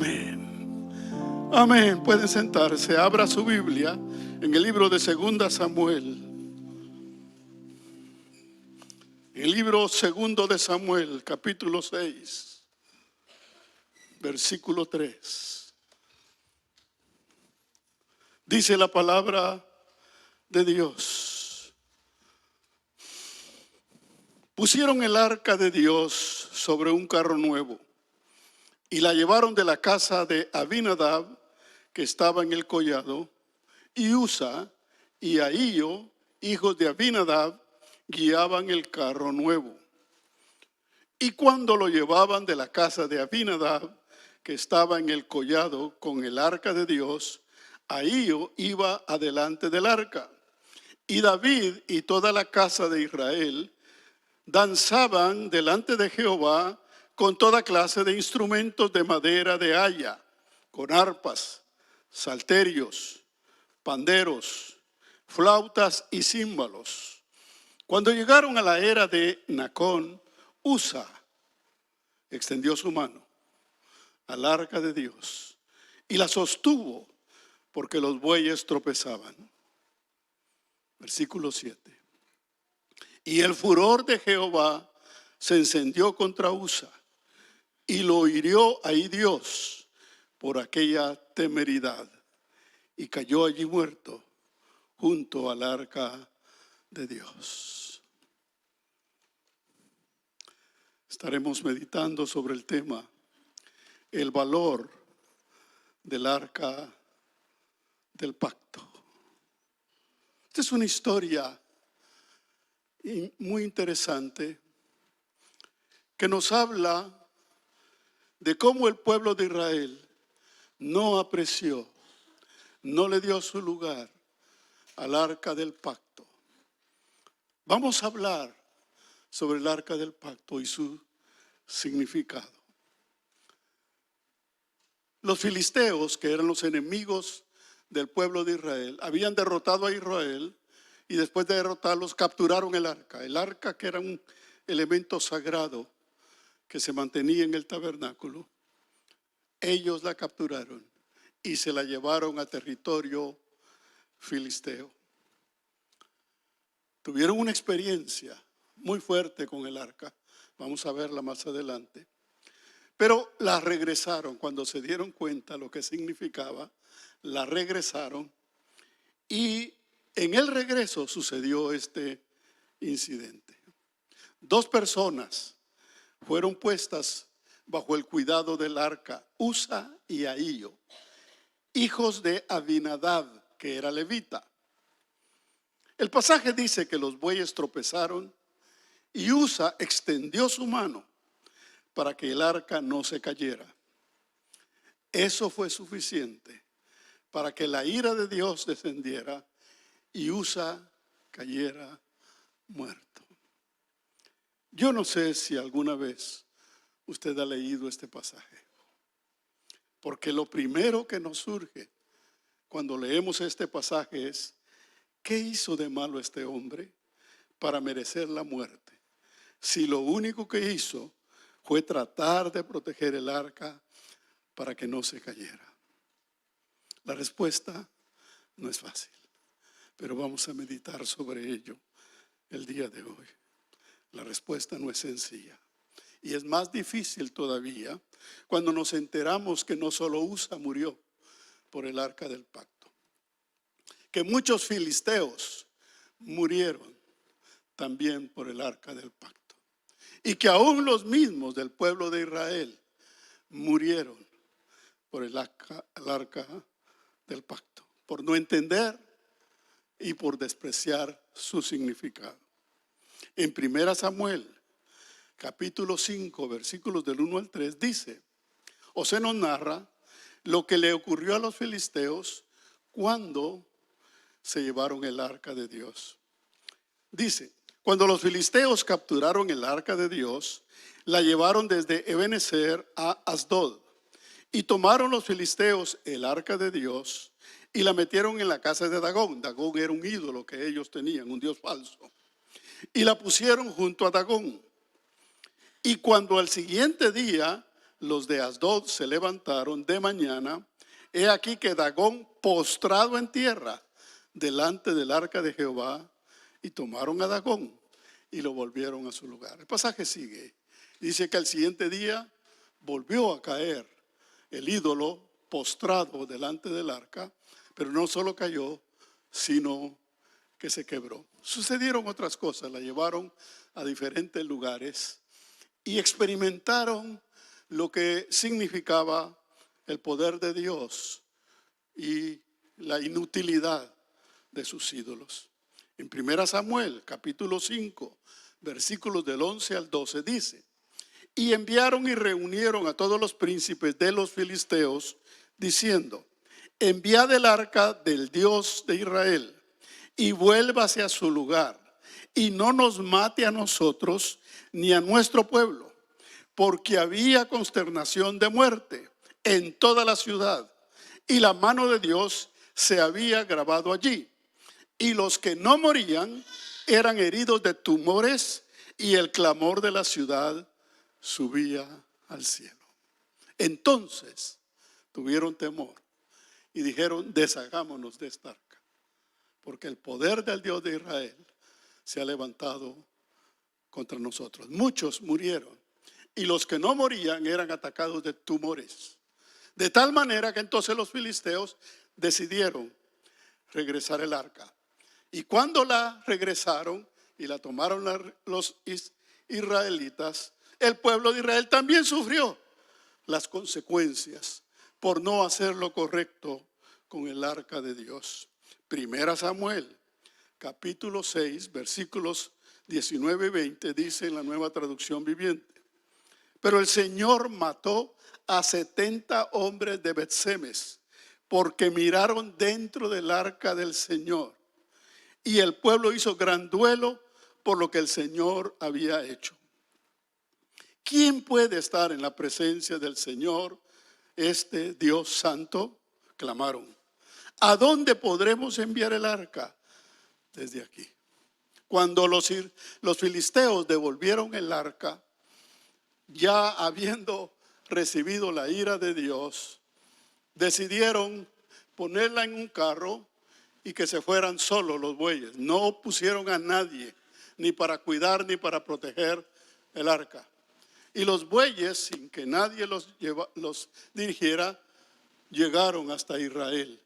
Amén. Amén. Pueden sentarse. Abra su Biblia en el libro de 2 Samuel. El libro 2 de Samuel, capítulo 6, versículo 3. Dice la palabra de Dios: pusieron el arca de Dios sobre un carro nuevo y la llevaron de la casa de Abinadab, que estaba en el collado, y Usa y Ahío, hijos de Abinadab, guiaban el carro nuevo. Y cuando lo llevaban de la casa de Abinadab, que estaba en el collado con el arca de Dios, Ahío iba adelante del arca. Y David y toda la casa de Israel danzaban delante de Jehová con toda clase de instrumentos de madera de haya, con arpas, salterios, panderos, flautas y címbalos. Cuando llegaron a la era de Nacón, Usa extendió su mano al arca de Dios y la sostuvo porque los bueyes tropezaban. Versículo 7. Y el furor de Jehová se encendió contra Usa y lo hirió ahí Dios por aquella temeridad, y cayó allí muerto junto al arca de Dios. Estaremos meditando sobre el tema, el valor del arca del pacto. Esta es una historia muy interesante que nos habla de cómo el pueblo de Israel no apreció, no le dio su lugar al arca del pacto. Vamos a hablar sobre el arca del pacto y su significado. Los filisteos, que eran los enemigos del pueblo de Israel, habían derrotado a Israel y después de derrotarlos capturaron el arca. El arca, que era un elemento sagrado que se mantenía en el tabernáculo, ellos la capturaron y se la llevaron a territorio filisteo. Tuvieron una experiencia muy fuerte con el arca, vamos a verla más adelante, pero la regresaron. Cuando se dieron cuenta lo que significaba, la regresaron, y en el regreso sucedió este incidente. 2 personas fueron puestas bajo el cuidado del arca, Usa y Ahío, hijos de Abinadab, que era levita. El pasaje dice que los bueyes tropezaron y Usa extendió su mano para que el arca no se cayera. Eso fue suficiente para que la ira de Dios descendiera y Usa cayera muerto. Yo no sé si alguna vez usted ha leído este pasaje, porque lo primero que nos surge cuando leemos este pasaje es: ¿qué hizo de malo este hombre para merecer la muerte? Si lo único que hizo fue tratar de proteger el arca para que no se cayera. La respuesta no es fácil, pero vamos a meditar sobre ello el día de hoy. La respuesta no es sencilla, y es más difícil todavía cuando nos enteramos que no solo Usa murió por el arca del pacto, que muchos filisteos murieron también por el arca del pacto, y que aún los mismos del pueblo de Israel murieron por el arca del pacto, por no entender y por despreciar su significado. En 1 Samuel, capítulo 5, versículos del 1 al 3, dice, o se nos narra lo que le ocurrió a los filisteos cuando se llevaron el arca de Dios. Dice: cuando los filisteos capturaron el arca de Dios, la llevaron desde Ebenezer a Asdod, y tomaron los filisteos el arca de Dios y la metieron en la casa de Dagón. Dagón era un ídolo que ellos tenían, un dios falso, y la pusieron junto a Dagón. Y cuando al siguiente día los de Asdod se levantaron de mañana, he aquí que Dagón postrado en tierra delante del arca de Jehová, y tomaron a Dagón y lo volvieron a su lugar. El pasaje sigue. Dice que al siguiente día volvió a caer el ídolo postrado delante del arca, pero no solo cayó, sino que se quebró. Sucedieron otras cosas, la llevaron a diferentes lugares y experimentaron lo que significaba el poder de Dios y la inutilidad de sus ídolos. En 1 Samuel, capítulo 5, versículos del 11 al 12, dice: y enviaron y reunieron a todos los príncipes de los filisteos, diciendo: enviad el arca del Dios de Israel, y vuélvase a su lugar, y no nos mate a nosotros ni a nuestro pueblo, porque había consternación de muerte en toda la ciudad, y la mano de Dios se había grabado allí. Y los que no morían eran heridos de tumores, y el clamor de la ciudad subía al cielo. Entonces tuvieron temor y dijeron: deshagámonos de esta arca, porque el poder del Dios de Israel se ha levantado contra nosotros. Muchos murieron, y los que no morían eran atacados de tumores. De tal manera que entonces los filisteos decidieron regresar el arca. Y cuando la regresaron y la tomaron los israelitas, el pueblo de Israel también sufrió las consecuencias por no hacer lo correcto con el arca de Dios. 1 Samuel, capítulo 6, versículos 19 y 20, dice en la Nueva Traducción Viviente: pero el Señor mató a 70 hombres de Bet-Semes, porque miraron dentro del arca del Señor. Y el pueblo hizo gran duelo por lo que el Señor había hecho. ¿Quién puede estar en la presencia del Señor, este Dios santo? Clamaron. ¿A dónde podremos enviar el arca? Desde aquí. Cuando los filisteos devolvieron el arca, ya habiendo recibido la ira de Dios, decidieron ponerla en un carro y que se fueran solos los bueyes. No pusieron a nadie, ni para cuidar ni para proteger el arca. Y los bueyes, sin que nadie los dirigiera, llegaron hasta Israel.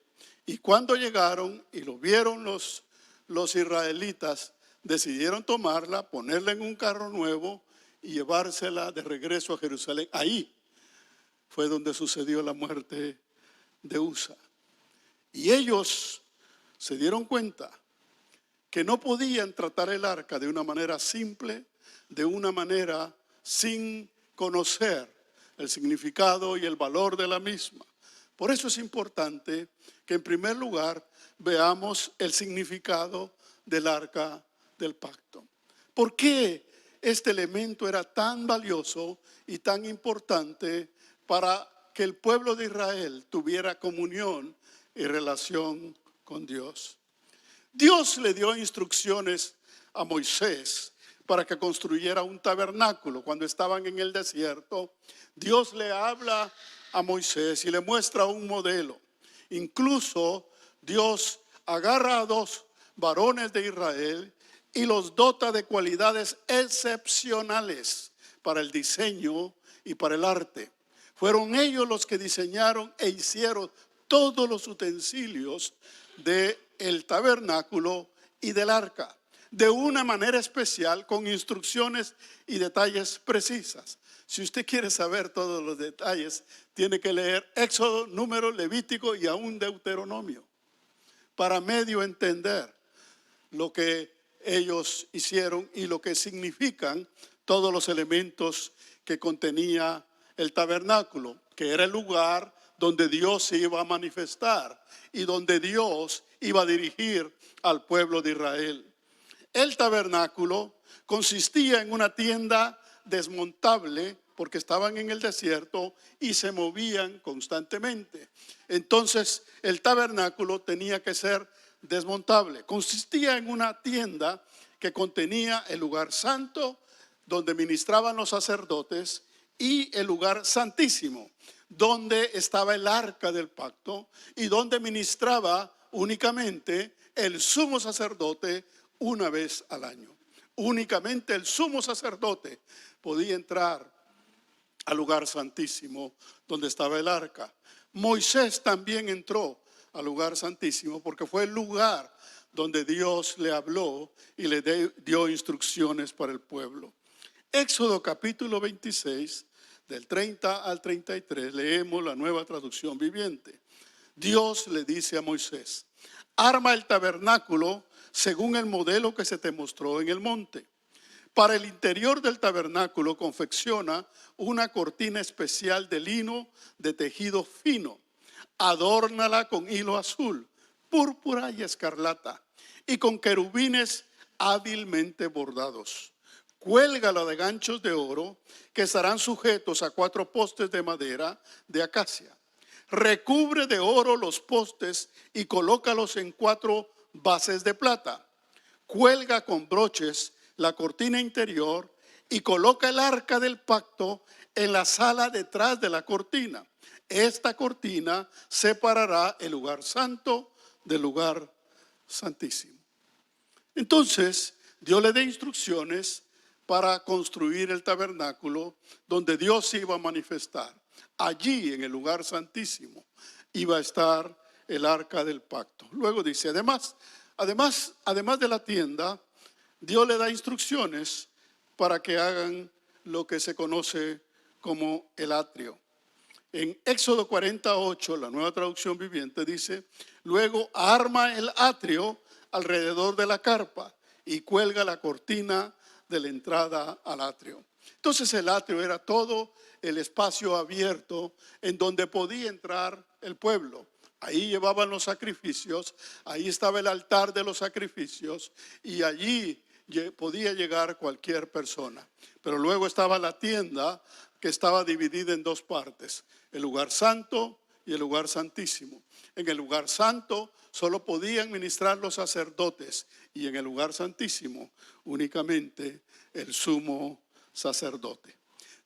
Y cuando llegaron y lo vieron los israelitas, decidieron tomarla, ponerla en un carro nuevo y llevársela de regreso a Jerusalén. Ahí fue donde sucedió la muerte de Usa. Y ellos se dieron cuenta que no podían tratar el arca de una manera simple, de una manera sin conocer el significado y el valor de la misma. Por eso es importante que en primer lugar veamos el significado del arca del pacto. ¿Por qué este elemento era tan valioso y tan importante para que el pueblo de Israel tuviera comunión y relación con Dios? Dios le dio instrucciones a Moisés para que construyera un tabernáculo. Cuando estaban en el desierto, Dios le habla a Moisés y le muestra un modelo. Incluso Dios agarra a 2 varones de Israel y los dota de cualidades excepcionales para el diseño y para el arte. Fueron ellos los que diseñaron e hicieron todos los utensilios del tabernáculo y del arca, de una manera especial, con instrucciones y detalles precisas. Si usted quiere saber todos los detalles, tiene que leer Éxodo, Número, Levítico y aún Deuteronomio, para medio entender lo que ellos hicieron y lo que significan todos los elementos que contenía el tabernáculo, que era el lugar donde Dios se iba a manifestar y donde Dios iba a dirigir al pueblo de Israel. El tabernáculo consistía en una tienda desmontable porque estaban en el desierto y se movían constantemente. Entonces el tabernáculo tenía que ser desmontable. Consistía en una tienda que contenía el lugar santo donde ministraban los sacerdotes y el lugar santísimo, donde estaba el arca del pacto y donde ministraba únicamente el sumo sacerdote una vez al año. Únicamente el sumo sacerdote podía entrar al lugar santísimo donde estaba el arca. Moisés también entró al lugar santísimo porque fue el lugar donde Dios le habló y le dio instrucciones para el pueblo. Éxodo capítulo 26, del 30 al 33, leemos la Nueva Traducción Viviente. Dios le dice a Moisés: arma el tabernáculo según el modelo que se te mostró en el monte. Para el interior del tabernáculo confecciona una cortina especial de lino de tejido fino. Adórnala con hilo azul, púrpura y escarlata, y con querubines hábilmente bordados. Cuélgala de ganchos de oro que estarán sujetos a 4 postes de madera de acacia. Recubre de oro los postes y colócalos en 4 bases de plata. Cuelga con broches la cortina interior y coloca el arca del pacto en la sala detrás de la cortina. Esta cortina separará el lugar santo del lugar santísimo. Entonces, Dios le da instrucciones para construir el tabernáculo donde Dios se iba a manifestar. Allí, en el lugar santísimo, iba a estar el arca del pacto. Luego dice, además de la tienda, Dios le da instrucciones para que hagan lo que se conoce como el atrio. En Éxodo 48, la Nueva Traducción Viviente dice: luego arma el atrio alrededor de la carpa y cuelga la cortina de la entrada al atrio. Entonces el atrio era todo el espacio abierto en donde podía entrar el pueblo. Ahí llevaban los sacrificios, ahí estaba el altar de los sacrificios y allí podía llegar cualquier persona. Pero luego estaba la tienda, que estaba dividida en 2 partes, el lugar santo y el lugar santísimo. En el lugar santo solo podían ministrar los sacerdotes y en el lugar santísimo únicamente el sumo sacerdote.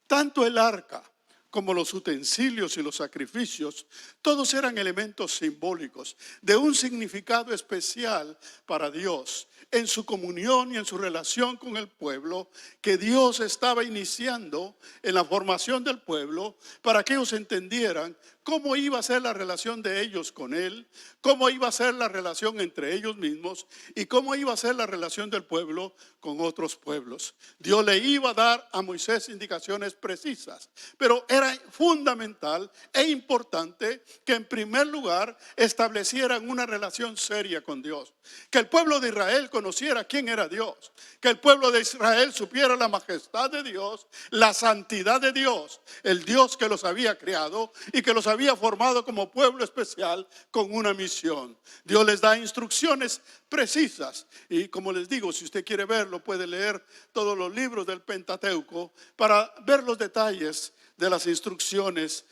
Tanto el arca como los utensilios y los sacrificios, todos eran elementos simbólicos de un significado especial para Dios en su comunión y en su relación con el pueblo, que Dios estaba iniciando en la formación del pueblo para que ellos entendieran cómo iba a ser la relación de ellos con Él, cómo iba a ser la relación entre ellos mismos y cómo iba a ser la relación del pueblo con otros pueblos. Dios le iba a dar a Moisés indicaciones precisas, pero era fundamental e importante que en primer lugar establecieran una relación seria con Dios, que el pueblo de Israel conociera quién era Dios, que el pueblo de Israel supiera la majestad de Dios, la santidad de Dios, el Dios que los había creado y que los había formado como pueblo especial con una misión. Dios les da instrucciones precisas y, como les digo, si usted quiere verlo, puede leer todos los libros del Pentateuco para ver los detalles de las instrucciones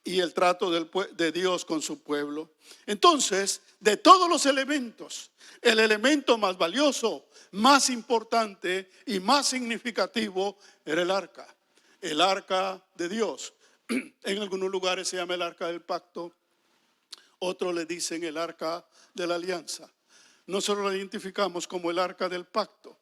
y el trato de Dios con su pueblo. Entonces, de todos los elementos, el elemento más valioso, más importante y más significativo era el arca de Dios. En algunos lugares se llama el arca del pacto, otros le dicen el arca de la alianza. Nosotros lo identificamos como el arca del pacto.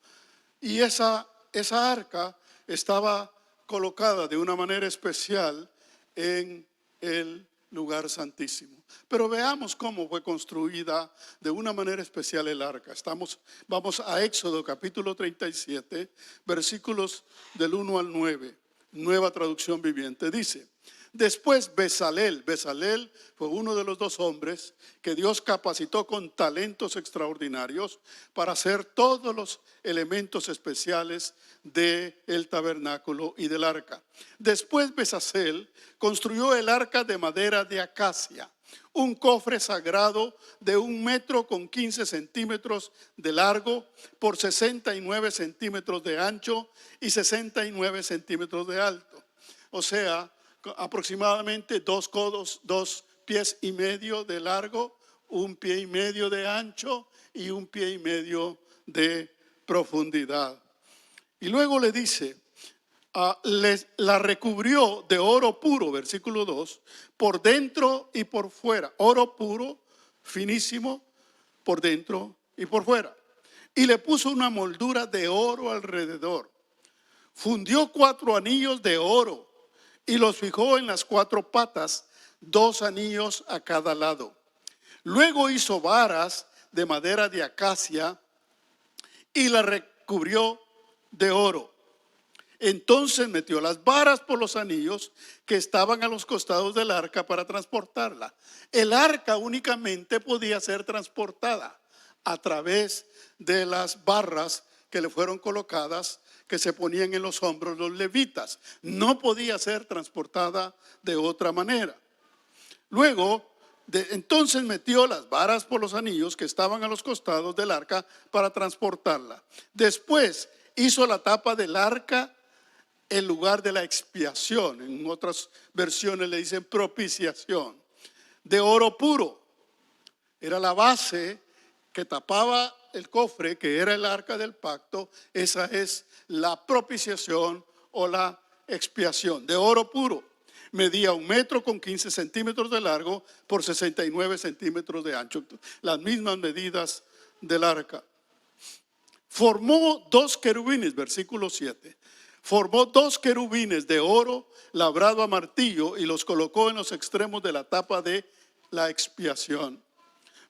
Y esa arca estaba colocada de una manera especial en el lugar santísimo. Pero veamos cómo fue construida de una manera especial el arca. Vamos a Éxodo capítulo 37, versículos del 1 al 9. Nueva Traducción Viviente dice: después Bezalel fue uno de los 2 hombres que Dios capacitó con talentos extraordinarios para hacer todos los elementos especiales del tabernáculo y del arca. Después Bezalel construyó el arca de madera de acacia, un cofre sagrado de 1 metro con 15 centímetros de largo por 69 centímetros de ancho y 69 centímetros de alto. O sea, aproximadamente 2 codos, 2 pies y medio de largo, 1 pie y medio de ancho y 1 pie y medio de profundidad. Y luego le dice: la recubrió de oro puro, versículo 2, por dentro y por fuera. Oro puro, finísimo, por dentro y por fuera. Y le puso una moldura de oro alrededor. Fundió 4 anillos de oro y los fijó en las 4 patas, 2 anillos a cada lado. Luego hizo varas de madera de acacia y la recubrió de oro. Entonces metió las varas por los anillos que estaban a los costados del arca para transportarla. El arca únicamente podía ser transportada a través de las barras que le fueron colocadas, que se ponían en los hombros los levitas. No podía ser transportada de otra manera. Luego, entonces metió las varas por los anillos que estaban a los costados del arca para transportarla. Después hizo la tapa del arca en lugar de la expiación. En otras versiones le dicen propiciación. De oro puro. Era la base que tapaba el cofre, que era el arca del pacto. Esa es la propiciación o la expiación. De oro puro. Medía 1 metro con 15 centímetros de largo por 69 centímetros de ancho. Las mismas medidas del arca. Formó 2 querubines, versículo 7. Formó 2 querubines de oro labrado a martillo y los colocó en los extremos de la tapa de la expiación.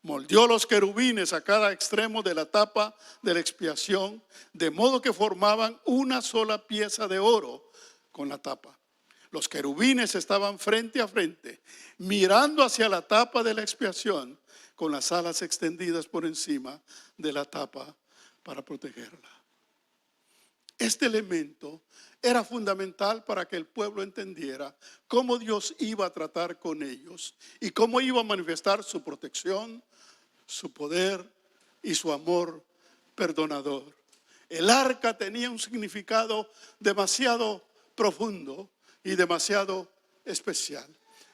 Moldeó los querubines a cada extremo de la tapa de la expiación, de modo que formaban una sola pieza de oro con la tapa. Los querubines estaban frente a frente, mirando hacia la tapa de la expiación, con las alas extendidas por encima de la tapa para protegerla. Este elemento era fundamental para que el pueblo entendiera cómo Dios iba a tratar con ellos y cómo iba a manifestar su protección, su poder y su amor perdonador. El arca tenía un significado demasiado profundo y demasiado especial.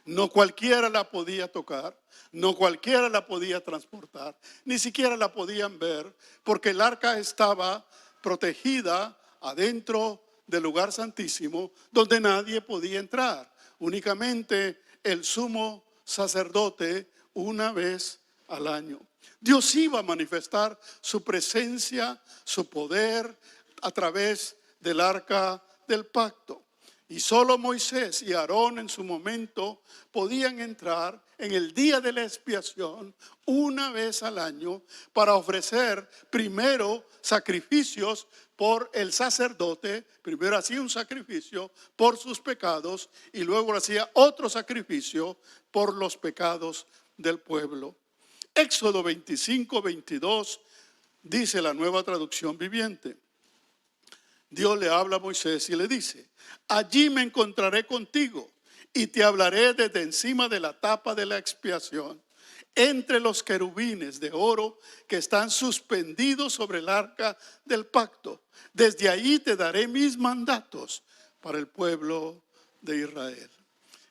No cualquiera la podía tocar, no cualquiera la podía transportar, ni siquiera la podían ver, porque el arca estaba protegida adentro del lugar santísimo, donde nadie podía entrar. Únicamente el sumo sacerdote una vez al año. Dios iba a manifestar su presencia, su poder a través del arca del pacto. Y solo Moisés y Aarón en su momento podían entrar en el día de la expiación una vez al año para ofrecer primero sacrificios por el sacerdote. Primero hacía un sacrificio por sus pecados y luego hacía otro sacrificio por los pecados del pueblo. Éxodo 25:22 dice la Nueva Traducción Viviente. Dios le habla a Moisés y le dice: allí me encontraré contigo y te hablaré desde encima de la tapa de la expiación, entre los querubines de oro que están suspendidos sobre el arca del pacto. Desde allí te daré mis mandatos para el pueblo de Israel.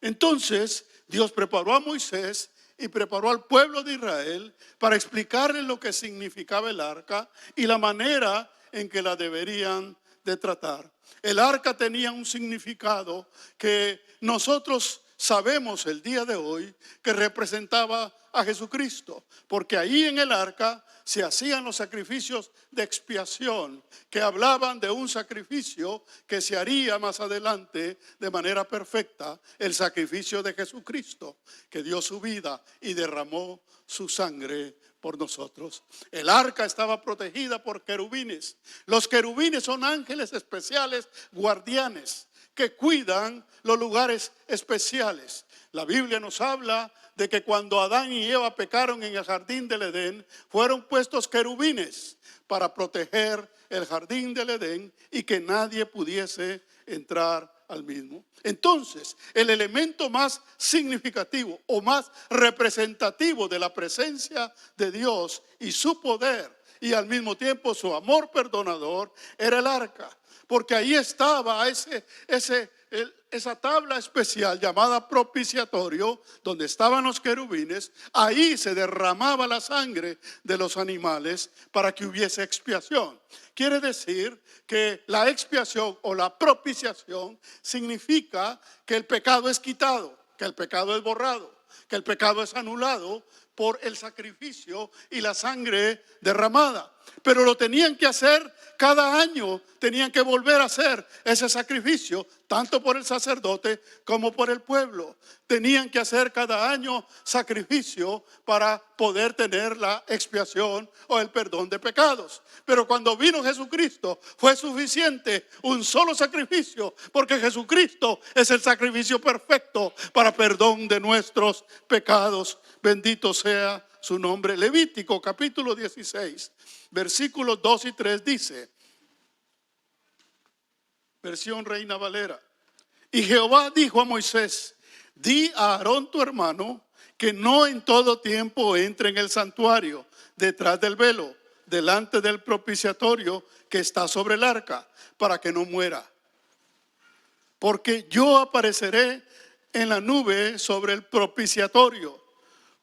Entonces Dios preparó a Moisés y preparó al pueblo de Israel para explicarles lo que significaba el arca y la manera en que la deberían de tratar. El arca tenía un significado que nosotros sabemos el día de hoy que representaba a Jesucristo, porque ahí en el arca se hacían los sacrificios de expiación que hablaban de un sacrificio que se haría más adelante de manera perfecta, el sacrificio de Jesucristo, que dio su vida y derramó su sangre por nosotros. El arca estaba protegida por querubines. Los querubines son ángeles especiales, guardianes, que cuidan los lugares especiales. La Biblia nos habla de que cuando Adán y Eva pecaron en el jardín del Edén, fueron puestos querubines para proteger el jardín del Edén y que nadie pudiese entrar al mismo. Entonces, el elemento más significativo o más representativo de la presencia de Dios y su poder y al mismo tiempo su amor perdonador era el arca. porque ahí estaba esa tabla especial llamada propiciatorio, donde estaban los querubines. Ahí se derramaba la sangre de los animales para que hubiese expiación. Quiere decir que la expiación o la propiciación significa que el pecado es quitado, que el pecado es borrado, que el pecado es anulado por el sacrificio y la sangre derramada. Pero lo tenían que hacer cada año, tenían que volver a hacer ese sacrificio, tanto por el sacerdote como por el pueblo. Tenían que hacer cada año sacrificio para poder tener la expiación o el perdón de pecados. Pero cuando vino Jesucristo fue suficiente un solo sacrificio, porque Jesucristo es el sacrificio perfecto para perdón de nuestros pecados. Bendito sea su nombre. Levítico capítulo 16, versículos 2 y 3 dice, versión Reina Valera: y Jehová dijo a Moisés, di a Aarón tu hermano que no en todo tiempo entre en el santuario detrás del velo, delante del propiciatorio que está sobre el arca, para que no muera. Porque yo apareceré en la nube sobre el propiciatorio.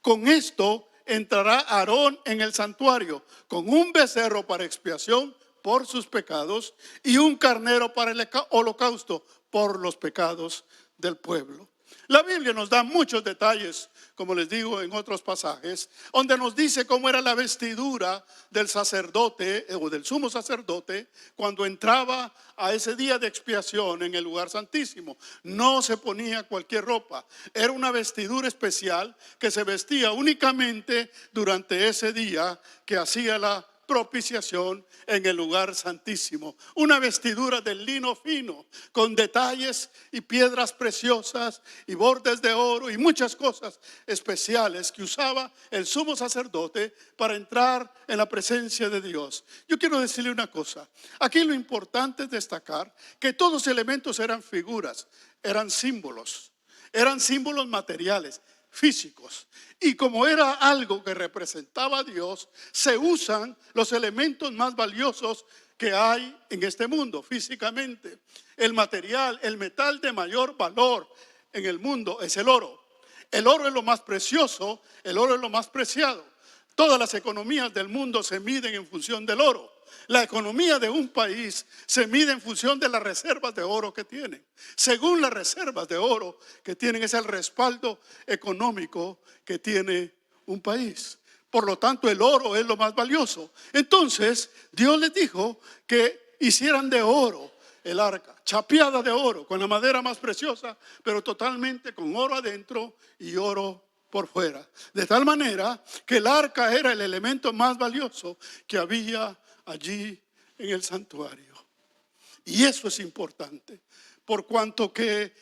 Con esto entrará Aarón en el santuario con un becerro para expiación por sus pecados y un carnero para el holocausto por los pecados del pueblo. La Biblia nos da muchos detalles, como les digo en otros pasajes, donde nos dice cómo era la vestidura del sacerdote o del sumo sacerdote cuando entraba a ese día de expiación en el lugar santísimo. No se ponía cualquier ropa, era una vestidura especial que se vestía únicamente durante ese día que hacía la propiciación en el lugar santísimo. Una vestidura de lino fino con detalles y piedras preciosas y bordes de oro y muchas cosas especiales que usaba el sumo sacerdote para entrar en la presencia de Dios. Yo quiero decirle una cosa. Aquí lo importante es destacar que todos los elementos eran figuras, eran símbolos materiales, físicos. Y como era algo que representaba a Dios, se usan los elementos más valiosos que hay en este mundo físicamente. El material, el metal de mayor valor en el mundo es el oro. El oro es lo más precioso, el oro es lo más preciado. Todas las economías del mundo se miden en función del oro. La economía de un país se mide en función de las reservas de oro que tienen. Según las reservas de oro que tienen, es el respaldo económico que tiene un país. Por lo tanto, el oro es lo más valioso. Entonces, Dios les dijo que hicieran de oro el arca, chapeada de oro, con la madera más preciosa, pero totalmente con oro adentro y oro por fuera. De tal manera que el arca era el elemento más valioso que había allí en el santuario. Y eso es importante, por cuanto que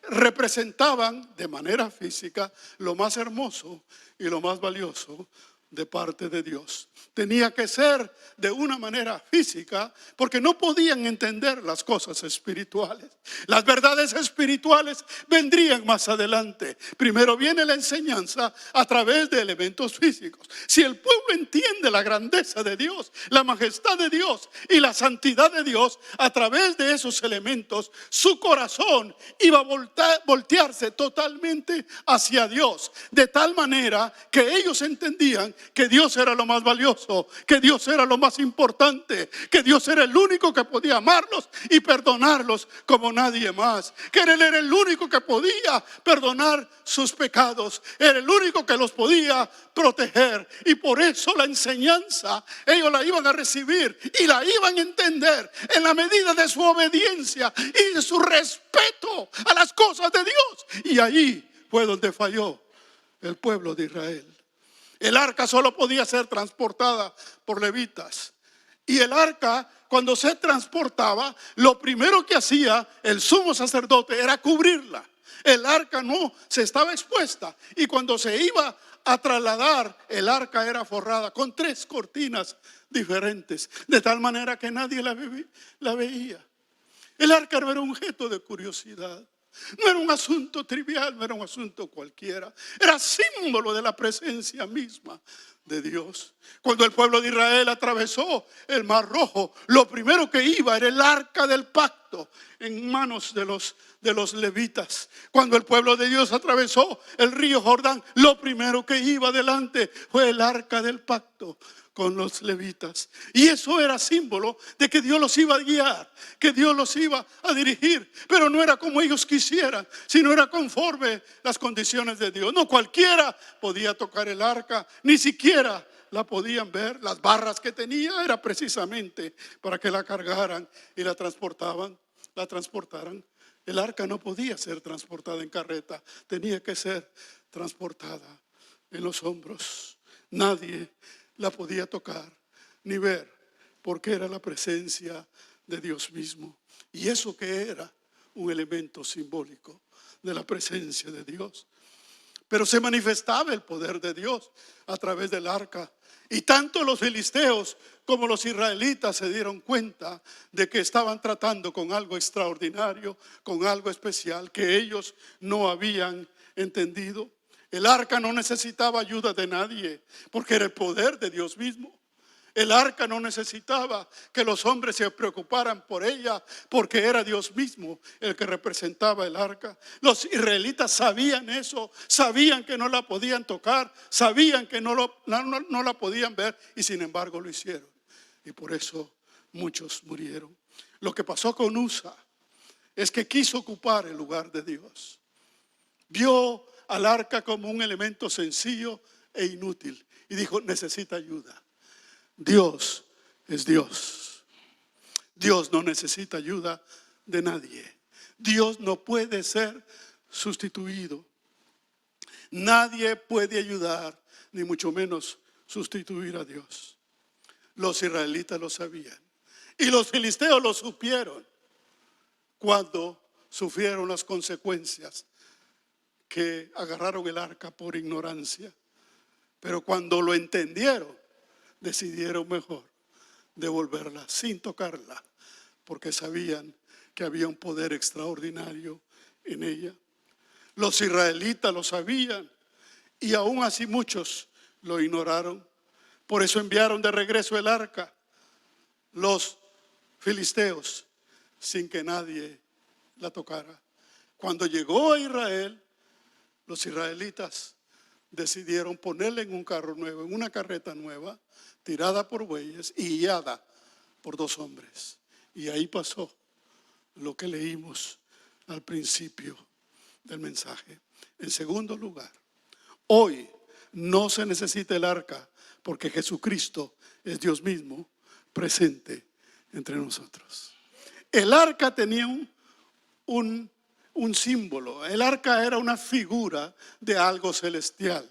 representaban de manera física lo más hermoso y lo más valioso de parte de Dios. Tenía que ser de una manera física porque no podían entender las cosas espirituales. Las verdades espirituales vendrían más adelante. Primero viene la enseñanza a través de elementos físicos. Si el pueblo entiende la grandeza de Dios, la majestad de Dios y la santidad de Dios a través de esos elementos, su corazón iba a voltearse totalmente hacia Dios, de tal manera que ellos entendían que Dios era lo más valioso, que Dios era lo más importante, que Dios era el único que podía amarlos y perdonarlos como nadie más, que Él era el único que podía perdonar sus pecados, era el único que los podía proteger. Y por eso la enseñanza ellos la iban a recibir y la iban a entender en la medida de su obediencia y de su respeto a las cosas de Dios. Y ahí fue donde falló el pueblo de Israel. El arca solo podía ser transportada por levitas. Y el arca, cuando se transportaba, lo primero que hacía el sumo sacerdote era cubrirla. El arca no se estaba expuesta. Y cuando se iba a trasladar, el arca era forrada con 3 cortinas diferentes, de tal manera que nadie la veía. El arca no era un objeto de curiosidad. No era un asunto trivial, no era un asunto cualquiera. Era símbolo de la presencia misma de Dios. Cuando el pueblo de Israel atravesó el Mar Rojo, lo primero que iba era el arca del pacto en manos de los levitas. Cuando el pueblo de Dios atravesó el río Jordán, lo primero que iba adelante fue el arca del pacto con los levitas. Y eso era símbolo de que Dios los iba a guiar, que Dios los iba a dirigir. Pero no era como ellos quisieran, sino era conforme las condiciones de Dios. No cualquiera podía tocar el arca, ni siquiera la podían ver. Las barras que tenía era precisamente para que la cargaran y la transportaran. El arca no podía ser transportada en carreta, tenía que ser transportada en los hombros. Nadie la podía tocar ni ver, porque era la presencia de Dios mismo. Y eso que era un elemento simbólico de la presencia de Dios. Pero se manifestaba el poder de Dios a través del arca. Y tanto los filisteos como los israelitas se dieron cuenta de que estaban tratando con algo extraordinario, con algo especial que ellos no habían entendido. El arca no necesitaba ayuda de nadie, porque era el poder de Dios mismo. El arca no necesitaba que los hombres se preocuparan por ella, porque era Dios mismo el que representaba el arca. Los israelitas sabían eso, sabían que no la podían tocar, sabían que no la podían ver, y sin embargo lo hicieron. Y por eso muchos murieron. Lo que pasó con Usa es que quiso ocupar el lugar de Dios. Vio al arca como un elemento sencillo e inútil y dijo: necesita ayuda. Dios es Dios. Dios no necesita ayuda de nadie. Dios no puede ser sustituido. Nadie puede ayudar, ni mucho menos sustituir a Dios. Los israelitas lo sabían y los filisteos lo supieron cuando sufrieron las consecuencias, que agarraron el arca por ignorancia. Pero cuando lo entendieron, decidieron mejor devolverla sin tocarla, porque sabían que había un poder extraordinario en ella. Los israelitas lo sabían y aún así muchos lo ignoraron. Por eso enviaron de regreso el arca los filisteos sin que nadie la tocara. Cuando llegó a Israel, los israelitas decidieron ponerla en un carro nuevo, en una carreta nueva, tirada por bueyes y guiada por 2 hombres. Y ahí pasó lo que leímos al principio del mensaje. En segundo lugar, hoy no se necesita el arca, porque Jesucristo es Dios mismo presente entre nosotros. El arca tenía un símbolo. El arca era una figura de algo celestial.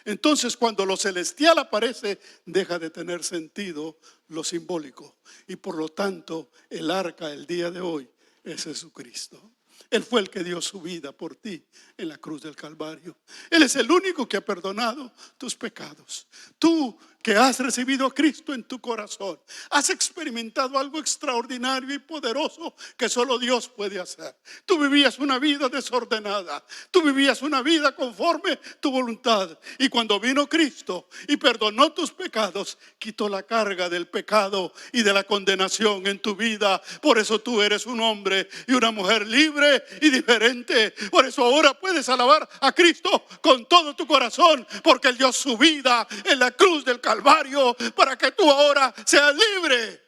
Entonces, cuando lo celestial aparece, deja de tener sentido lo simbólico. Y por lo tanto, el arca el día de hoy es Jesucristo. Él fue el que dio su vida por ti en la cruz del Calvario. Él es el único que ha perdonado tus pecados. Tú que has recibido a Cristo en tu corazón, has experimentado algo extraordinario y poderoso que solo Dios puede hacer. Tú vivías una vida desordenada, tú vivías una vida conforme tu voluntad, y cuando vino Cristo y perdonó tus pecados, quitó la carga del pecado y de la condenación en tu vida. Por eso tú eres un hombre y una mujer libre y diferente. Por eso ahora puedes alabar a Cristo con todo tu corazón, porque Él dio su vida en la cruz del Calvario para que tú ahora seas libre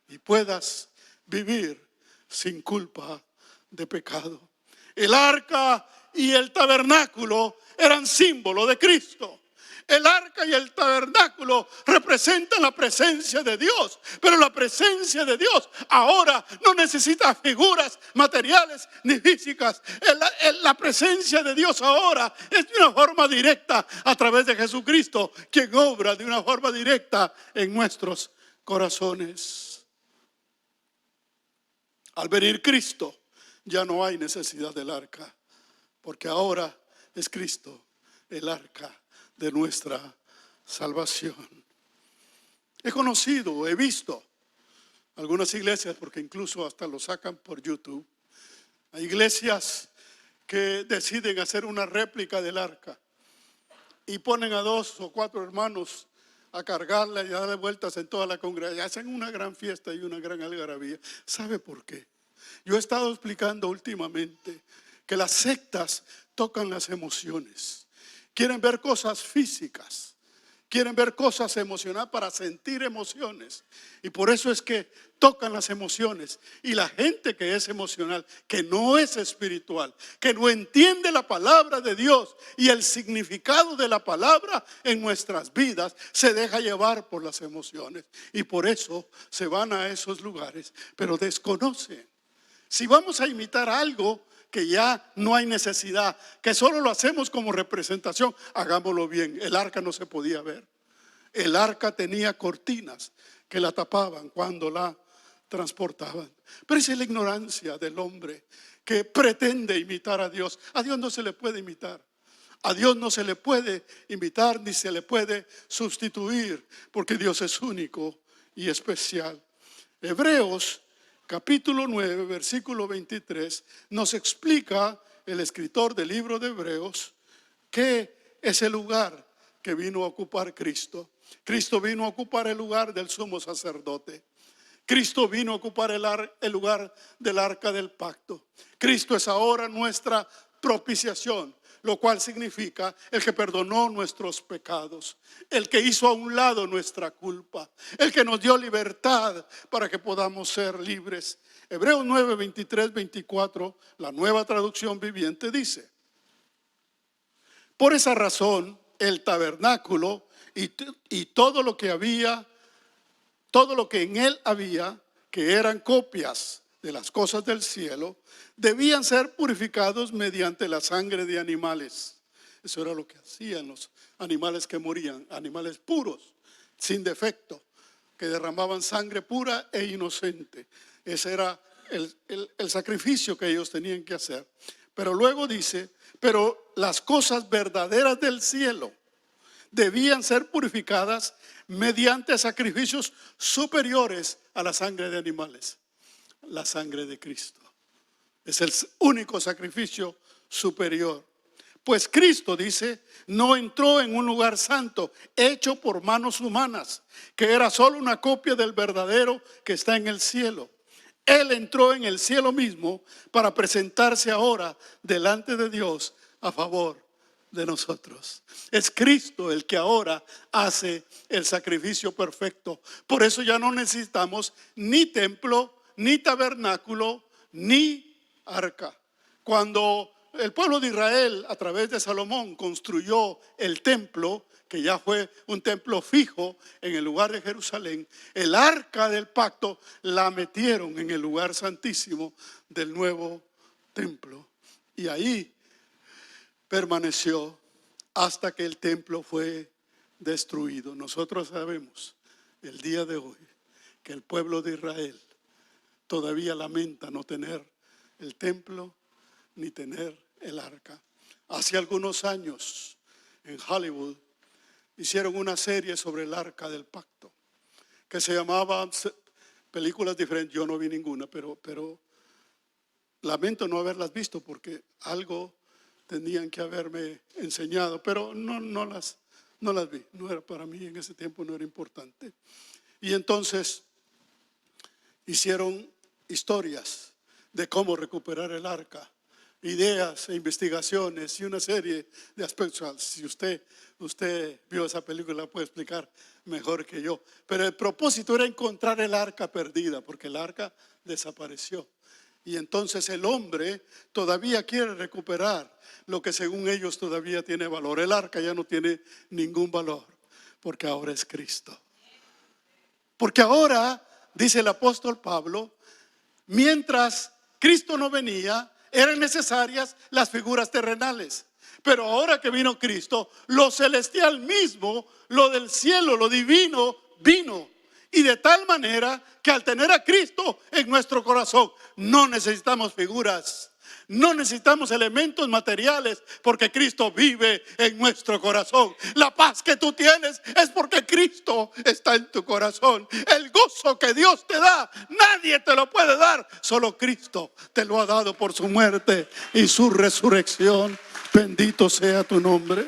y puedas vivir sin culpa de pecado. El arca y el tabernáculo eran símbolo de Cristo. El arca y el tabernáculo representan la presencia de Dios, pero la presencia de Dios ahora no necesita figuras materiales ni físicas. La presencia de Dios ahora es de una forma directa a través de Jesucristo, quien obra de una forma directa en nuestros corazones. Al venir Cristo, ya no hay necesidad del arca, porque ahora es Cristo el arca de nuestra salvación. He conocido, he visto algunas iglesias, porque incluso hasta lo sacan por YouTube, Hay iglesias que deciden hacer una réplica del arca y ponen a 2 o 4 hermanos a cargarla y a darle vueltas en toda la congregación. Hacen una gran fiesta y una gran algarabía. ¿Sabe por qué? Yo he estado explicando últimamente que las sectas tocan las emociones. Quieren ver cosas físicas. Quieren ver cosas emocionales para sentir emociones. Y por eso es que tocan las emociones. Y la gente que es emocional, que no es espiritual, que no entiende la palabra de Dios y el significado de la palabra en nuestras vidas, se deja llevar por las emociones. Y por eso se van a esos lugares, pero desconocen. Si vamos a imitar algo que ya no hay necesidad, que solo lo hacemos como representación, hagámoslo bien. El arca no se podía ver. El arca tenía cortinas que la tapaban cuando la transportaban. Pero esa es la ignorancia del hombre que pretende imitar a Dios. A Dios no se le puede imitar. A Dios no se le puede imitar ni se le puede sustituir, porque Dios es único y especial. Hebreos capítulo 9, versículo 23, nos explica el escritor del libro de Hebreos qué es el lugar que vino a ocupar Cristo. Cristo vino a ocupar el lugar del sumo sacerdote. Cristo vino a ocupar el lugar del arca del pacto. Cristo es ahora nuestra propiciación, lo cual significa el que perdonó nuestros pecados, el que hizo a un lado nuestra culpa, el que nos dio libertad para que podamos ser libres. Hebreos 9, 23, 24, la Nueva Traducción Viviente dice: por esa razón el tabernáculo y todo lo que había, todo lo que en él había, que eran copias de las cosas del cielo, debían ser purificados mediante la sangre de animales. Eso era lo que hacían los animales que morían, animales puros, sin defecto, que derramaban sangre pura e inocente. Ese era el sacrificio que ellos tenían que hacer. Pero luego dice, pero las cosas verdaderas del cielo debían ser purificadas mediante sacrificios superiores a la sangre de animales. La sangre de Cristo es el único sacrificio superior. Pues Cristo, dice, no entró en un lugar santo hecho por manos humanas, que era solo una copia del verdadero que está en el cielo. Él entró en el cielo mismo para presentarse ahora delante de Dios a favor de nosotros. Es Cristo el que ahora hace el sacrificio perfecto. Por eso ya no necesitamos ni templo, ni tabernáculo, ni arca. Cuando el pueblo de Israel, a través de Salomón, construyó el templo, que ya fue un templo fijo en el lugar de Jerusalén, el arca del pacto la metieron en el lugar santísimo del nuevo templo. Y ahí permaneció hasta que el templo fue destruido. Nosotros sabemos el día de hoy que el pueblo de Israel todavía lamenta no tener el templo ni tener el arca. Hace algunos años en Hollywood hicieron una serie sobre el arca del pacto que se llamaba, películas diferentes, yo no vi ninguna, pero lamento no haberlas visto porque algo tendrían que haberme enseñado, pero no las vi. No era para mí, en ese tiempo no era importante. Y entonces hicieron historias de cómo recuperar el arca, ideas e investigaciones y una serie de aspectos. Si usted vio esa película, la puede explicar mejor que yo. Pero el propósito era encontrar el arca perdida, porque el arca desapareció. Y entonces el hombre todavía quiere recuperar lo que según ellos todavía tiene valor. El arca ya no tiene ningún valor, porque ahora es Cristo. Porque ahora, dice el apóstol Pablo, mientras Cristo no venía, eran necesarias las figuras terrenales. Pero ahora que vino Cristo, lo celestial mismo, lo del cielo, lo divino, vino. Y de tal manera que al tener a Cristo en nuestro corazón, no necesitamos figuras, No necesitamos elementos materiales porque Cristo vive en nuestro corazón. La paz que tú tienes es porque Cristo está en tu corazón. El gozo que Dios te da, nadie te lo puede dar. Solo Cristo te lo ha dado por su muerte y su resurrección. Bendito sea tu nombre.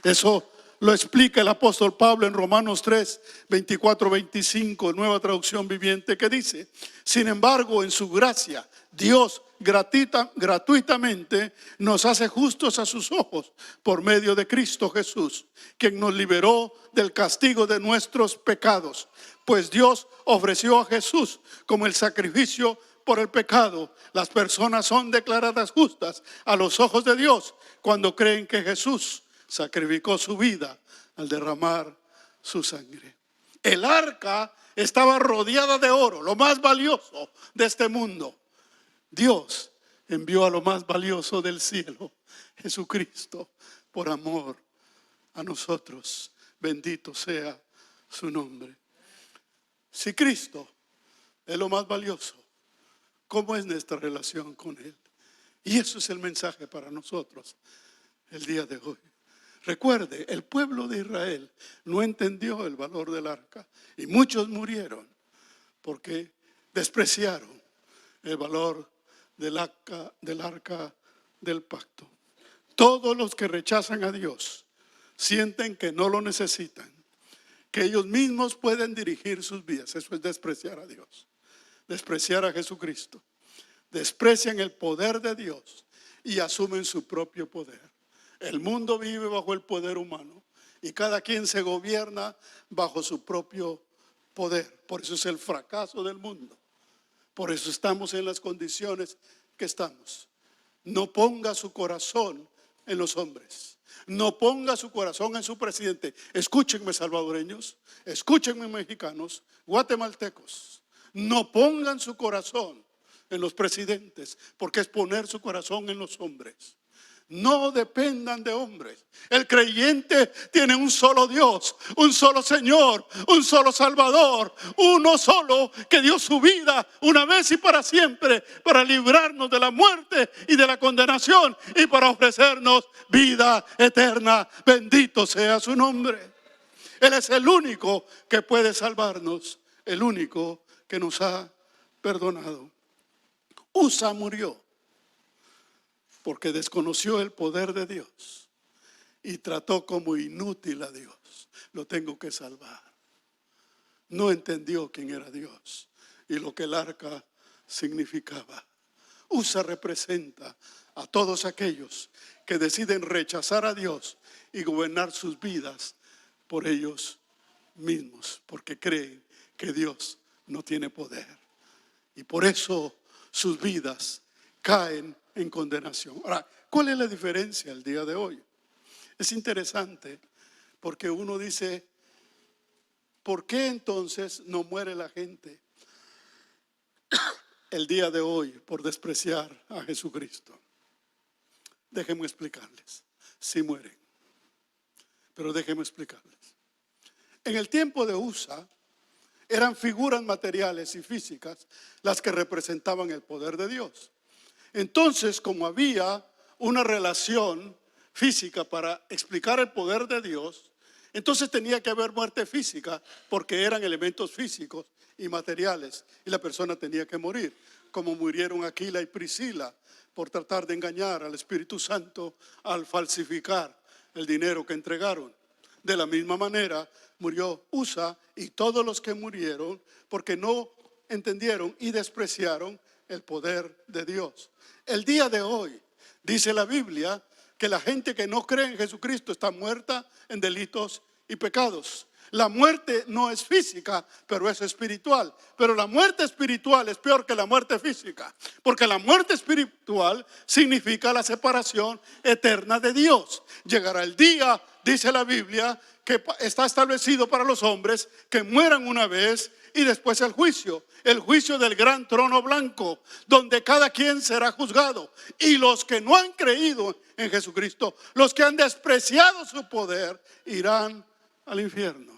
Eso lo explica el apóstol Pablo en Romanos 3, 24, 25, nueva traducción viviente, que dice: sin embargo, en su gracia, Dios gratuitamente nos hace justos a sus ojos por medio de Cristo Jesús, quien nos liberó del castigo de nuestros pecados. Pues Dios ofreció a Jesús como el sacrificio por el pecado. Las personas son declaradas justas a los ojos de Dios cuando creen que Jesús sacrificó su vida al derramar su sangre. El arca estaba rodeada de oro, lo más valioso de este mundo. Dios envió a lo más valioso del cielo, Jesucristo, por amor a nosotros. Bendito sea su nombre. Si Cristo es lo más valioso, ¿cómo es nuestra relación con Él? Y eso es el mensaje para nosotros el día de hoy. Recuerde, el pueblo de Israel no entendió el valor del arca y muchos murieron porque despreciaron el valor del arca del pacto. Todos los que rechazan a Dios sienten que no lo necesitan, que ellos mismos pueden dirigir sus vidas. Eso es despreciar a Dios, despreciar a Jesucristo. Desprecian el poder de Dios y asumen su propio poder. El mundo vive bajo el poder humano y cada quien se gobierna bajo su propio poder. Por eso es el fracaso del mundo. Por eso estamos en las condiciones que estamos. No ponga su corazón en los hombres. No ponga su corazón en su presidente. Escúchenme, salvadoreños. Escúchenme, mexicanos, guatemaltecos. No pongan su corazón en los presidentes, porque es poner su corazón en los hombres. No dependan de hombres. El creyente tiene un solo Dios, un solo Señor, un solo Salvador, uno solo que dio su vida una vez y para siempre para librarnos de la muerte y de la condenación y para ofrecernos vida eterna. Bendito sea su nombre. Él es el único que puede salvarnos, el único que nos ha perdonado. Usa murió porque desconoció el poder de Dios y trató como inútil a Dios. Lo tengo que salvar. No entendió quién era Dios y lo que el arca significaba. Usa representa a todos aquellos que deciden rechazar a Dios y gobernar sus vidas por ellos mismos, porque creen que Dios no tiene poder. Y por eso sus vidas caen en condenación. Ahora, ¿cuál es la diferencia el día de hoy? Es interesante porque uno dice, ¿por qué entonces no muere la gente el día de hoy por despreciar a Jesucristo? Déjenme explicarles. Sí mueren, pero déjenme explicarles. En el tiempo de Usa, eran figuras materiales y físicas las que representaban el poder de Dios. Entonces, como había una relación física para explicar el poder de Dios, entonces tenía que haber muerte física porque eran elementos físicos y materiales y la persona tenía que morir, como murieron Aquila y Priscila por tratar de engañar al Espíritu Santo al falsificar el dinero que entregaron. De la misma manera murió Usa y todos los que murieron porque no entendieron y despreciaron el poder de Dios. El día de hoy dice la Biblia que la gente que no cree en Jesucristo está muerta en delitos y pecados. La muerte no es física, pero es espiritual. Pero la muerte espiritual es peor que la muerte física, porque la muerte espiritual significa la separación eterna de Dios. Llegará el día, dice la Biblia, que está establecido para los hombres que mueran una vez y después el juicio del gran trono blanco, donde cada quien será juzgado. Y los que no han creído en Jesucristo, los que han despreciado su poder, irán al infierno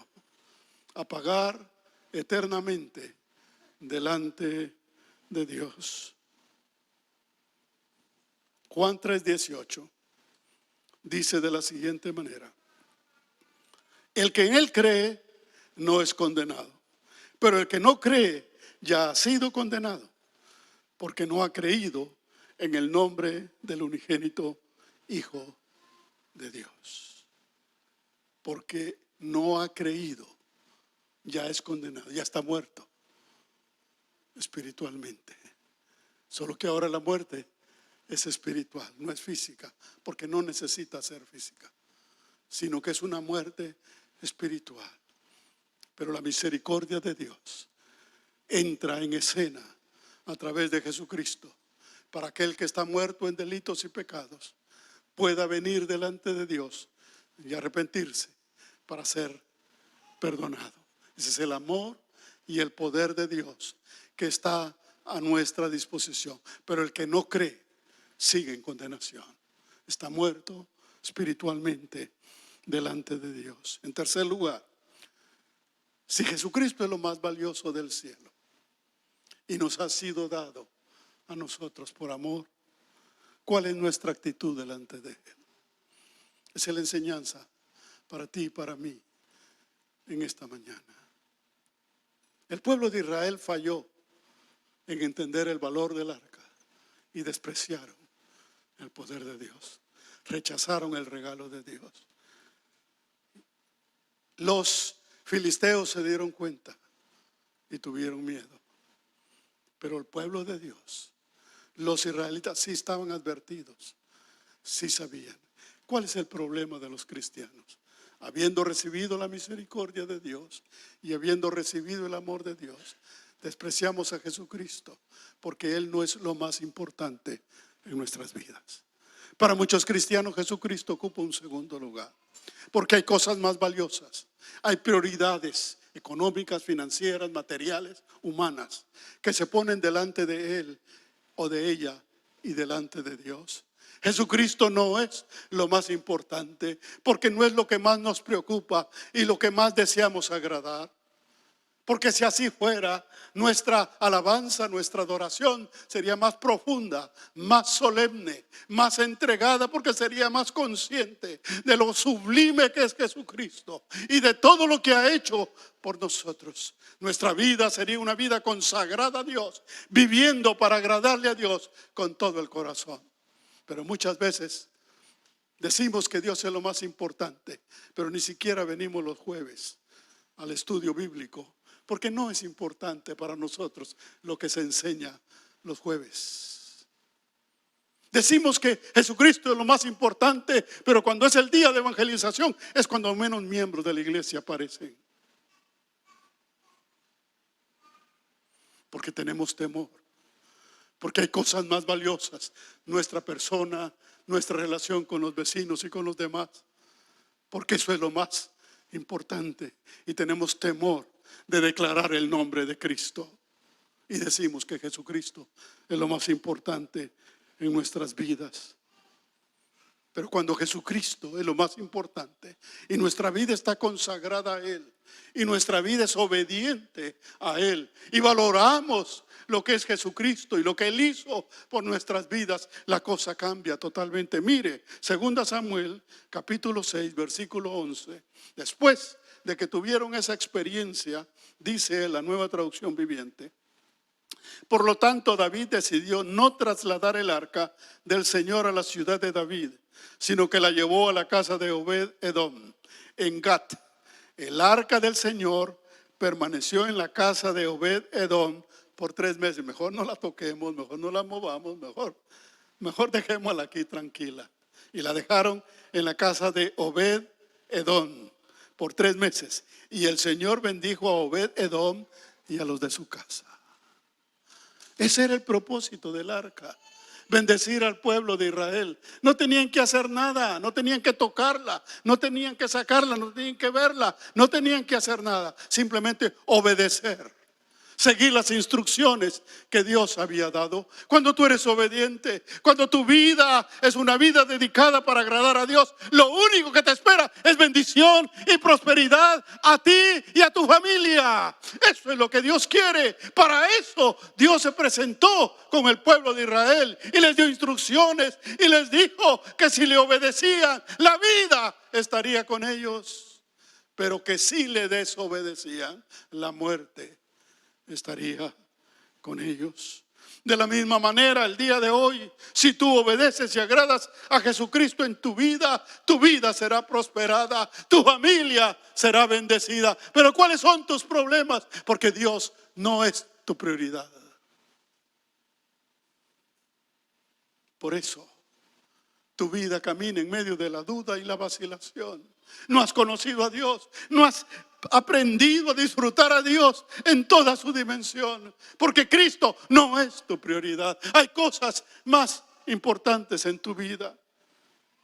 a pagar eternamente delante de Dios. Juan 3:18 dice de la siguiente manera: el que en él cree no es condenado, pero el que no cree ya ha sido condenado, porque no ha creído en el nombre del unigénito Hijo de Dios. Porque no ha creído, ya es condenado, ya está muerto espiritualmente. Solo que ahora la muerte es espiritual, no es física, porque no necesita ser física, sino que es una muerte espiritual. Pero la misericordia de Dios entra en escena a través de Jesucristo para aquel que está muerto en delitos y pecados pueda venir delante de Dios y arrepentirse para ser perdonado. Ese es el amor y el poder de Dios que está a nuestra disposición. Pero el que no cree sigue en condenación. Está muerto espiritualmente delante de Dios. En tercer lugar, si Jesucristo es lo más valioso del cielo y nos ha sido dado a nosotros por amor, ¿cuál es nuestra actitud delante de Él? Esa es la enseñanza para ti y para mí en esta mañana. El pueblo de Israel falló en entender el valor del arca y despreciaron el poder de Dios. Rechazaron el regalo de Dios. Los filisteos se dieron cuenta y tuvieron miedo. Pero el pueblo de Dios, los israelitas, sí estaban advertidos, sí sabían. ¿Cuál es el problema de los cristianos? Habiendo recibido la misericordia de Dios y habiendo recibido el amor de Dios, despreciamos a Jesucristo porque Él no es lo más importante en nuestras vidas. Para muchos cristianos Jesucristo ocupa un segundo lugar, porque hay cosas más valiosas, hay prioridades económicas, financieras, materiales, humanas, que se ponen delante de Él o de ella y delante de Dios. Jesucristo no es lo más importante, porque no es lo que más nos preocupa y lo que más deseamos agradar. Porque si así fuera, nuestra alabanza, nuestra adoración sería más profunda, más solemne, más entregada, porque sería más consciente de lo sublime que es Jesucristo y de todo lo que ha hecho por nosotros. Nuestra vida sería una vida consagrada a Dios, viviendo para agradarle a Dios con todo el corazón. Pero muchas veces decimos que Dios es lo más importante, pero ni siquiera venimos los jueves al estudio bíblico, porque no es importante para nosotros lo que se enseña los jueves. Decimos que Jesucristo es lo más importante, pero cuando es el día de evangelización es cuando menos miembros de la iglesia aparecen. Porque tenemos temor, porque hay cosas más valiosas, nuestra persona, nuestra relación con los vecinos y con los demás, porque eso es lo más importante y tenemos temor de declarar el nombre de Cristo y decimos que Jesucristo es lo más importante en nuestras vidas. Pero cuando Jesucristo es lo más importante y nuestra vida está consagrada a Él y nuestra vida es obediente a Él y valoramos lo que es Jesucristo y lo que Él hizo por nuestras vidas, la cosa cambia totalmente. Mire, 2 Samuel capítulo 6 versículo 11. Después de que tuvieron esa experiencia, dice la Nueva Traducción Viviente: por lo tanto, David decidió no trasladar el arca del Señor a la ciudad de David, sino que la llevó a la casa de Obed-Edom en Gat. El arca del Señor permaneció en la casa de Obed-Edom por 3 meses. Mejor no la toquemos, mejor no la movamos, mejor dejémosla aquí tranquila. Y la dejaron en la casa de Obed-Edom por 3 meses. Y el Señor bendijo a Obed-Edom y a los de su casa. Ese era el propósito del arca, bendecir al pueblo de Israel. No tenían que hacer nada, no tenían que tocarla, no tenían que sacarla, no tenían que verla, no tenían que hacer nada, simplemente obedecer. seguir las instrucciones que Dios había dado. Cuando tú eres obediente, cuando tu vida es una vida dedicada para agradar a Dios, lo único que te espera es bendición y prosperidad a ti y a tu familia. Eso es lo que Dios quiere. Para eso Dios se presentó con el pueblo de Israel y les dio instrucciones y les dijo que si le obedecían, la vida estaría con ellos, pero que si le desobedecían, la muerte estaría con ellos. De la misma manera, el día de hoy, si tú obedeces y agradas a Jesucristo en tu vida será prosperada, tu familia será bendecida. Pero ¿cuáles son tus problemas? Porque Dios no es tu prioridad. Por eso tu vida camina en medio de la duda y la vacilación. No has conocido a Dios, no has aprendido a disfrutar a Dios en toda su dimensión, porque Cristo no es tu prioridad. Hay cosas más importantes en tu vida.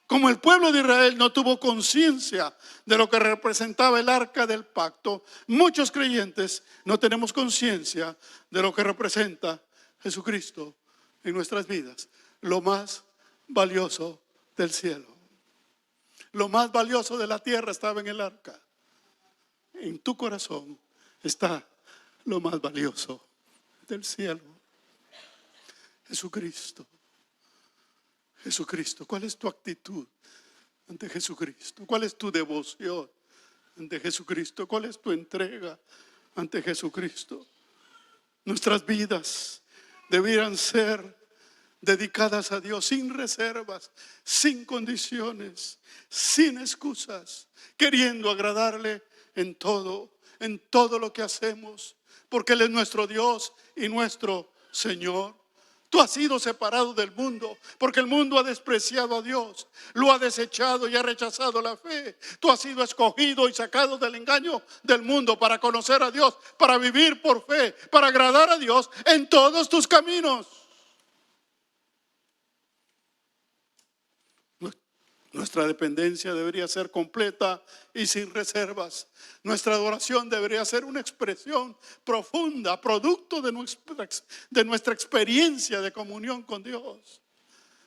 Como el pueblo de Israel no tuvo conciencia de lo que representaba el arca del pacto, muchos creyentes no tenemos conciencia de lo que representa Jesucristo en nuestras vidas. Lo más valioso del cielo, lo más valioso de la tierra estaba en el arca. En tu corazón está lo más valioso del cielo. Jesucristo. Jesucristo. ¿Cuál es tu actitud ante Jesucristo? ¿Cuál es tu devoción ante Jesucristo? ¿Cuál es tu entrega ante Jesucristo? Nuestras vidas debieran ser dedicadas a Dios sin reservas, sin condiciones, sin excusas, queriendo agradarle en todo lo que hacemos, porque Él es nuestro Dios y nuestro Señor. Tú has sido separado del mundo, porque el mundo ha despreciado a Dios, lo ha desechado y ha rechazado la fe. Tú has sido escogido y sacado del engaño del mundo para conocer a Dios, para vivir por fe, para agradar a Dios en todos tus caminos. Nuestra dependencia debería ser completa y sin reservas. Nuestra adoración debería ser una expresión profunda, producto de nuestra experiencia de comunión con Dios.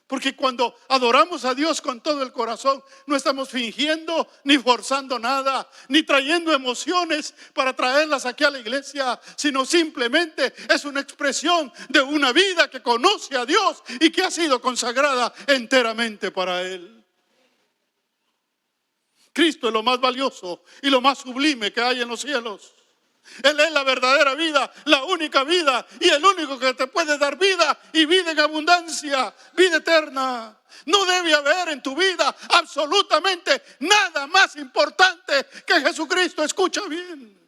Porque cuando adoramos a Dios con todo el corazón, no estamos fingiendo ni forzando nada, ni trayendo emociones para traerlas aquí a la iglesia, sino simplemente es una expresión de una vida que conoce a Dios y que ha sido consagrada enteramente para Él. Cristo es lo más valioso y lo más sublime que hay en los cielos. Él es la verdadera vida, la única vida y el único que te puede dar vida y vida en abundancia, vida eterna. No debe haber en tu vida absolutamente nada más importante que Jesucristo. Escucha bien.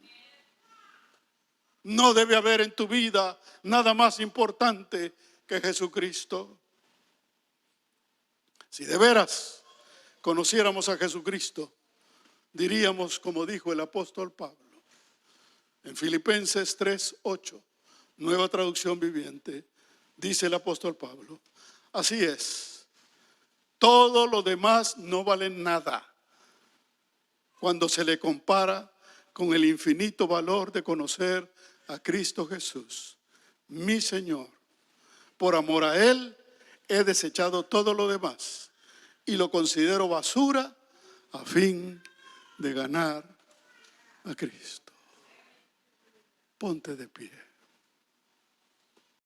No debe haber en tu vida nada más importante que Jesucristo. Si de veras conociéramos a Jesucristo, diríamos como dijo el apóstol Pablo en Filipenses 3:8, nueva traducción viviente, dice el apóstol Pablo: así es, todo lo demás no vale nada cuando se le compara con el infinito valor de conocer a Cristo Jesús, mi Señor. Por amor a Él he desechado todo lo demás y lo considero basura a fin de ganar a Cristo. Ponte de pie.